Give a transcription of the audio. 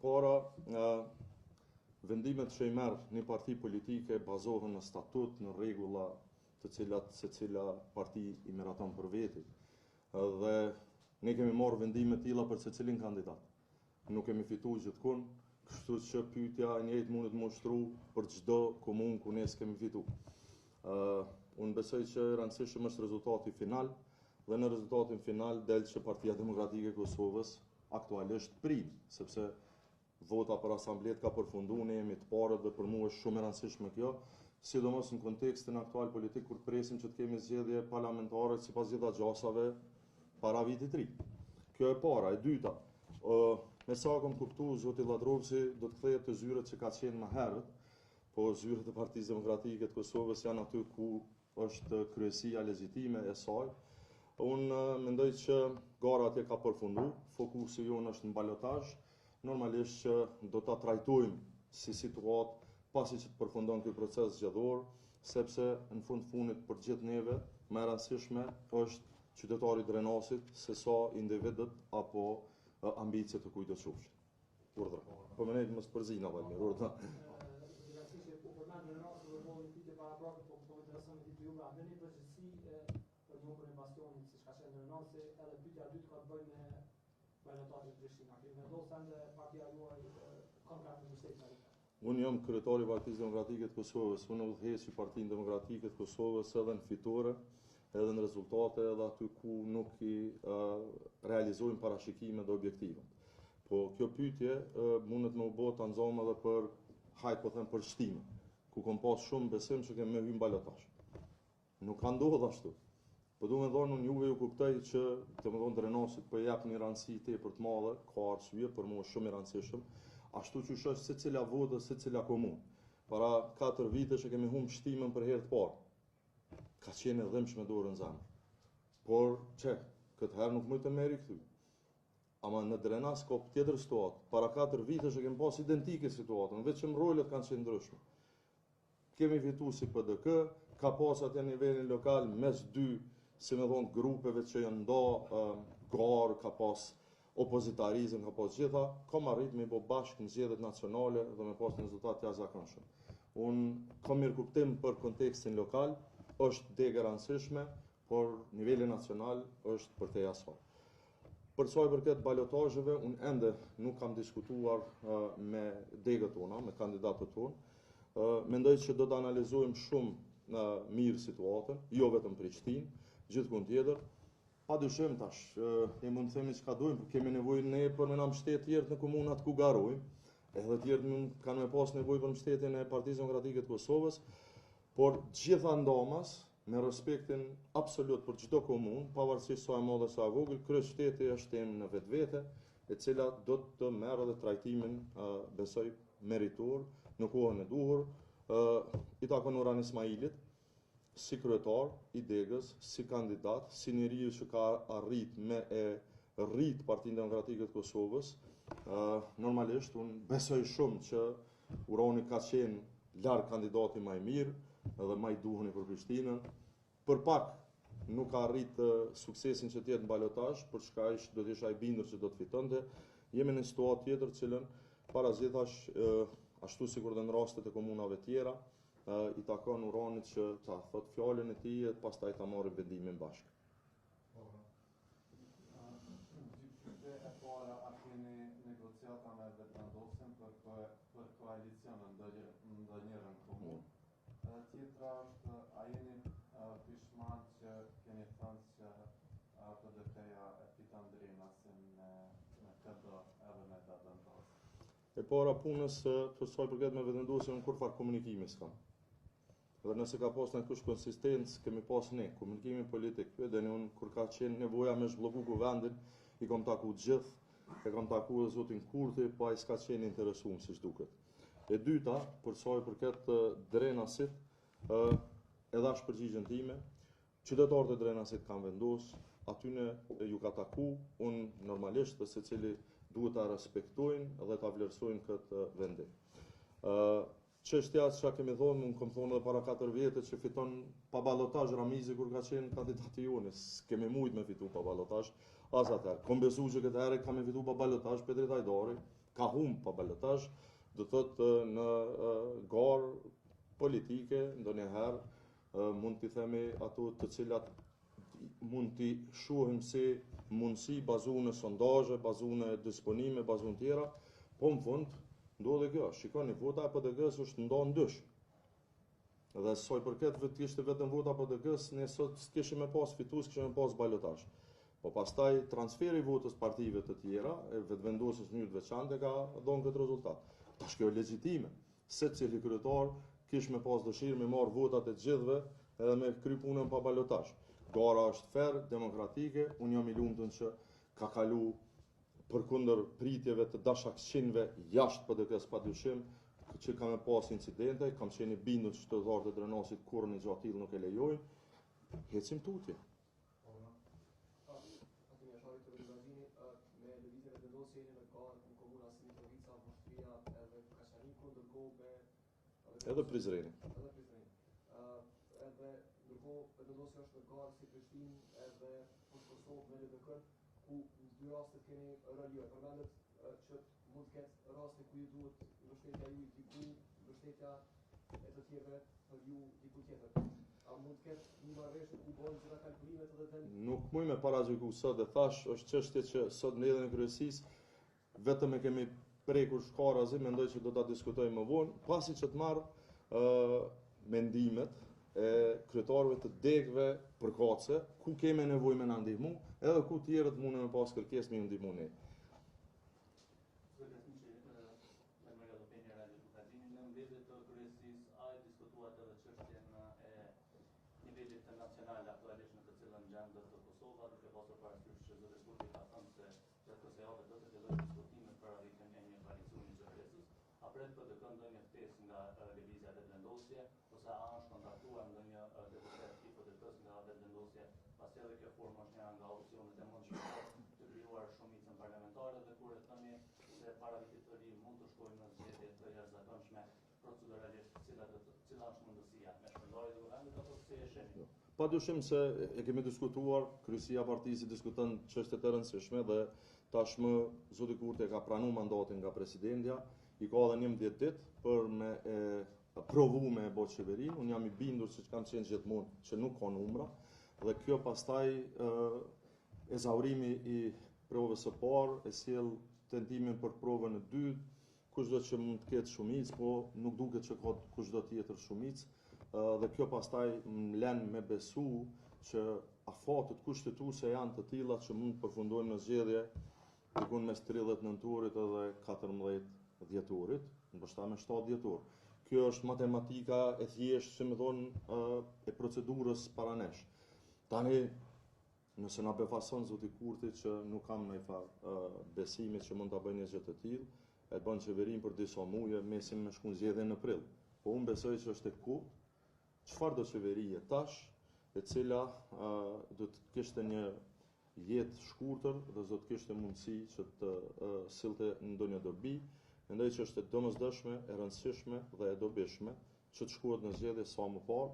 para, vendimet që i merr një parti politike bazohen në statut, në rregulla të cilat secila parti i miraton për veti. Dhe ne kemi marrë vendime të tilla për secilin kandidat. Nuk kemi fituar gjithkund, kështu që pyetja e njëjtë mundet më ushtru për çdo komunë ku ne s'kemi fituar. Unë besoj që rëndësishëm është rezultati final, dhe në rezultatin final del që Partia Demokratike e Kosovës aktualisht prim, sepse vota për asamblet ka përfunduar, ne jemi të parët dhe për mua është shumë e rëndësishme kjo, sidomos në kontekstin aktual politik kur presim që të kemi zgjedhje parlamentare sipas gjitha gjasave para vitit të ri. Kjo e para, e dyta, me sa kam kuptuar zoti Lladrovci do të kthehet të zyrët që ka qenë më herët, po zyrët e Partisë Demokratike të Kosovës janë aty ku është kryesia legjitime e saj. Unë mendoj që gara atje ka përfundu, fokusi jonë është në balotazh, normalisht që do ta trajtojmë si situatë pasi që të përfundon ky proces zgjedhor, sepse në fundit për gjithë neve më e rëndësishme është qytetari Drenasit se sa individët apo ambicet të kujt do qofshin. Urdhra. Po më nejtë mos përzina vaj mirë, urdhra. Për e bastionit si shka qenë në nëse, edhe pyetja dytë ka të bëjë me balotazhin Prishtina. Kemi vendosur ende partia juaj konkret në mbështetje. Unë jam kryetari i Partisë Demokratike të Kosovës, unë udhëheq Partinë Demokratike të Kosovës edhe në fitore, edhe në rezultate, edhe aty ku nuk i realizojmë parashikimet dhe objektivat. Po kjo pyetje mundet me u bë ta nxomë edhe për hajt po them për shtime, ku kam pas shumë besim që kemi hyrë në balotazh. Nuk ka ndodhur ashtu. Po du me thonë, unë juve ju kuptoj që të më thonë Drenasit për jep një rëndësi tepër të madhe, ka arsye, për mua shumë i rëndësishëm, ashtu që është secila votë, secila komunë. Para 4 vite që kemi humbë shtimën për herë të parë, ka qenë e dhimbshme dorën zemër. Por që, këtë herë nuk mund të merri këtu. Ama në Drenas ka tjetër situatë, para 4 vite që kemi pas identike situatën, vetëm rolet kanë qenë ndryshme. Kemi fitu si PDK, ka pas atë nivelin lokal mes dy si me thonë grupeve që janë nda garë, ka pas opozitarizëm, ka pas gjitha, kam arrit me bo bashkë në zgjedhjet nacionale dhe me pas një rezultat jashtëzakonshëm. Unë kam mirë kuptim për kontekstin lokal, është degë e rëndësishme, por niveli nacional është për te asaj. Për sa i përket balotazheve, unë ende nuk kam diskutuar me degët tona, me kandidatët tonë. Mendoj që do të analizojmë shumë mirë situatën, jo vetëm Prishtinë, gjithkund tjetër. Padyshim tash, ne mund të themi çka dojmë, por kemi nevojë ne për me na mbështet tjerë në komunat ku garojmë, edhe tjerë kanë me pas nevojë për mbështetjen e Partisë Demokratike të Kosovës, por gjitha ndamas, me respektin absolut për çdo komunë, pavarësisht sa e madhe sa e vogël, kryeshteti është temë në vetvete, e cila do të merr edhe trajtimin, besoj, meritor, në kohën e duhur, i takon Nuran Ismailit, si kryetar i degës, si kandidat, si njeriu që ka arrit me e rrit Partinë Demokratike të Kosovës. Normalisht, unë besoj shumë që Urani ka qenë larg kandidati më i mirë edhe më i duhur për Prishtinën. Për pak nuk ka arrit suksesin që të jetë në balotazh, për çka do të isha i bindur që do të fitonte. Jemi në situatë tjetër, cilën para zgjedhjes, ashtu sikur dhe në rastet e komunave tjera, i takon Uranit që ta thot fjalën e tij e pastaj ta marrë vendimin bashkë. Pyetja e para, a keni negociata me Vetëvendosjen për koalicion ndonjëherë komunë? Tjetra është, a jeni pishman që keni thënë që PDK-ja e fiton Drenasin me KD edhe me Vetëvendosje? E para punës, për sa i përket me Vetëvendosjen, unë kur farë komunikimi s'kam. Dhe nëse ka pas në kush konsistencë, kemi pas ne, komunikimin politik, dhe unë kur ka qenë nevoja me zhblloku kuvendin, i kam taku gjithë, e kam taku dhe zotin Kurthi, pa i s'ka qenë interesuar si duket. E dyta, për sa i përket Drenasit, edhe është përgjigjen time, qytetarët e Drenasit kanë vendosur, atyne ju ka taku, unë normalisht dhe secili duhet ta respektojnë dhe ta vlerësojnë këtë vendim. Çështja që kemi thonë, unë kam thonë edhe para 4 vjetë që fiton pa balotazh Ramizi kur ka qenë kandidati jonë, s'kemi mujt me fitu pa balotazh, as atëherë. Kom besu që këtë herë kam fitu pa balotazh Petrit Hajdari, ka humb pa balotazh, do thotë në garë politike ndonjëherë mund t'i themi ato të cilat mund t'i shohim si mundësi bazuar në sondazhe, bazuar në disponime, bazuar tjera, po në fund ndodhe kjo. Shikoni, vota e PD-s është ndarë ndysh. Dhe sa i përket kishte vetëm vota PD-s, ne sot s'kishim me pas fitues, kishim me pas balotazh. Po pastaj transferi i votës partive të tjera, e vetëvendosjes në mënyrë të veçantë ka dhënë këtë rezultat. Tash kjo është legjitime. Secili kryetar kish me pas dëshirë me marr votat e të gjithëve edhe me kry punën pa balotazh. Gara është fair, demokratike, unë jam i lumtur që ka kalu përkundër pritjeve të dashakëqinëve jashtë PD-s padyshim, që kanë pas incidente, kam qenë i bindur që qytetarët e Drenasit kurrë një gjatë tillë nuk e lejojnë. Hecim tutje. Me lëvizjen e vendosjes në garë në komuna si Mitrovica, Voshtria edhe Kashani kundërkohë Edhe Prizreni. Edhe ndërkohë vendosja është në garë si Prishtinë edhe Kosovë me LDK, ku në dy rastet keni rëlluar. Përmendet që mund të ketë raste ku ju duhet mbështetja ju diku, mbështetja e të tjerëve për ju diku tjetër. A mund të ketë një marrëveshje ku bëhen gjitha kalkulimet edhe den? Nuk muj me paragjyku sot, e thash, është çështje që sot në edhën e kryesisë vetëm e kemi prekur shkarazi, mendoj që do ta diskutojmë më vonë, pasi që të marr mendimet e kryetarëve të degëve përkatëse, ku kemi nevojë me na ndihmu, edhe ku tjerët mundën me pas kërkesë me ju ndihmu ne. Padyshim se e kemi diskutuar, kryesia e partisë diskuton çështje të rëndësishme dhe tashmë zoti Kurti ka pranuar mandatin nga presidentja, i ka edhe 11 ditë për me provu me e bërë qeverinë. Unë jam i bindur se kam qenë gjithmonë që nuk ka numra dhe kjo pastaj ezaurimi i provës së parë e sjell tendimin për provën e dytë, kushdo që mund të ketë shumicë, po nuk duket që ka kushdo tjetër shumicë. Dhe kjo pastaj më lën me besu që afatet kushtetuese janë të tilla që mund të përfundojnë në zgjedhje diku mes 30 nëntorit edhe 14 dhjetorit, ndoshta me 7 dhjetor. Kjo është matematika e thjeshtë, si më thonë, e procedurës para nesh. Tani, nëse na befason zoti Kurti që nuk kam ndonjë farë besimi që mund ta bëjë një gjë të tillë, e bën qeverinë për disa muaj, mesin me shkon zgjedhje në prill. Po unë besoj që është e kurrë. Çfarë do qeverie tash, e cila do të kishte një jetë shkurtër dhe do të kishte mundësi që të sillte ndonjë dobi, mendoj që është e domosdoshme, e rëndësishme dhe e dobishme që të shkohet në zgjedhje sa më parë,